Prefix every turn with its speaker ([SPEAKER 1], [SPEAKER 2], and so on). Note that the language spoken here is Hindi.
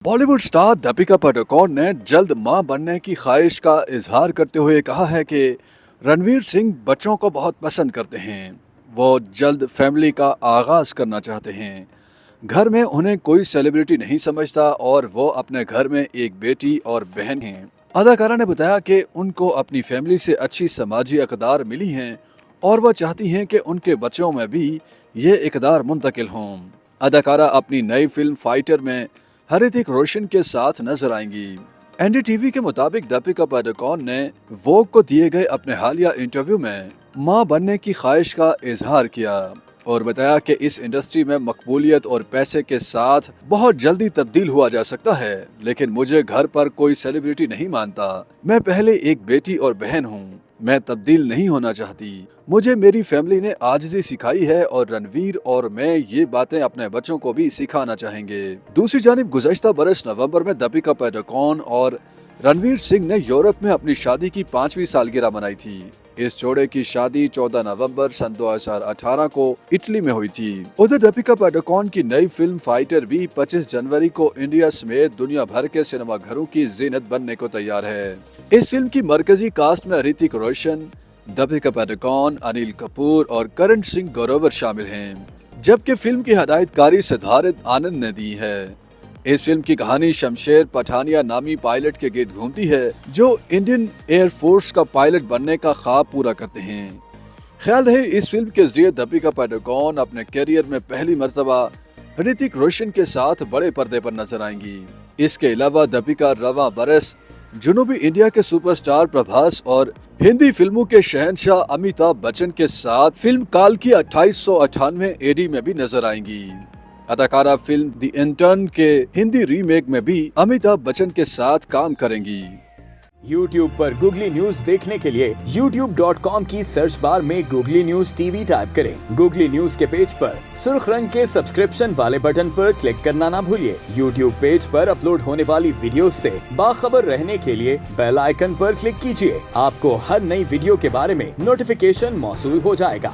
[SPEAKER 1] बॉलीवुड स्टार दीपिका पादुकोण ने जल्द मां बनने की ख्वाहिश का इजहार करते हुए कहा है कि रणवीर सिंह बच्चों को बहुत पसंद करते हैं। वो जल्द फैमिली का आगाज करना चाहते हैं। घर में उन्हें कोई सेलिब्रिटी नहीं समझता और वो अपने घर में एक बेटी और बहन हैं। अदाकारा ने बताया कि उनको अपनी फैमिली से अच्छी समाजी अक़दार मिली हैं और वो चाहती हैं कि उनके बच्चों में भी ये इक़दार मुंतकिल हों। अदाकारा अपनी नई फिल्म फाइटर में ऋतिक रोशन के साथ नजर आएंगी। एनडीटीवी के मुताबिक दीपिका पादुकोण ने वोग को दिए गए अपने हालिया इंटरव्यू में मां बनने की ख्वाहिश का इजहार किया और बताया कि इस इंडस्ट्री में मकबूलियत और पैसे के साथ बहुत जल्दी तब्दील हुआ जा सकता है, लेकिन मुझे घर पर कोई सेलिब्रिटी नहीं मानता। मैं पहले एक बेटी और बहन हूँ। मैं तब्दील नहीं होना चाहती। मुझे मेरी फैमिली ने आजिज़ी सिखाई है और रणवीर और मैं ये बातें अपने बच्चों को भी सिखाना चाहेंगे। दूसरी जानिब गुज़श्ता बरस नवंबर में दीपिका पादुकोण और रणवीर सिंह ने यूरोप में अपनी शादी की 5वीं सालगिरह मनाई थी। इस जोड़े की शादी 14 नवंबर सन 2018 को इटली में हुई थी। उधर दीपिका पादुकोण की नई फिल्म फाइटर भी 25 जनवरी को इंडिया समेत दुनिया भर के सिनेमाघरों की जीनत बनने को तैयार है। इस फिल्म की मरकजी कास्ट में ऋतिक रोशन, दीपिका पादुकोण, अनिल कपूर और करण सिंह ग्रोवर शामिल हैं, जबकि फिल्म की हदायतकारी सिद्धार्थ आनंद ने दी है। इस फिल्म की कहानी शमशेर पठानिया नामी पायलट के गिर्द घूमती है, जो इंडियन एयरफोर्स का पायलट बनने का ख्वाब पूरा करते हैं। ख्याल रहे इस फिल्म के जरिए दीपिका पादुकोण अपने करियर में पहली मर्तबा ऋतिक रोशन के साथ बड़े पर्दे पर नजर आएंगी। इसके अलावा दीपिका रवां बरस जुनूबी इंडिया के सुपरस्टार प्रभास और हिंदी फिल्मों के शहंशाह अमिताभ बच्चन के साथ फिल्म काल की 2898 एडी में भी नजर आएंगी। अदाकारा फिल्म द इंटर्न के हिंदी रीमेक में भी अमिताभ बच्चन के साथ काम करेंगी।
[SPEAKER 2] YouTube पर गूगली न्यूज देखने के लिए youtube.com की सर्च बार में गूगली न्यूज टीवी टाइप करें। गूगली न्यूज के पेज पर सुर्ख रंग के सब्सक्रिप्शन वाले बटन पर क्लिक करना ना भूलिए। YouTube पेज पर अपलोड होने वाली वीडियोस से बाखबर रहने के लिए बेल आइकन पर क्लिक कीजिए। आपको हर नई वीडियो के बारे में नोटिफिकेशन मौसूल हो जाएगा।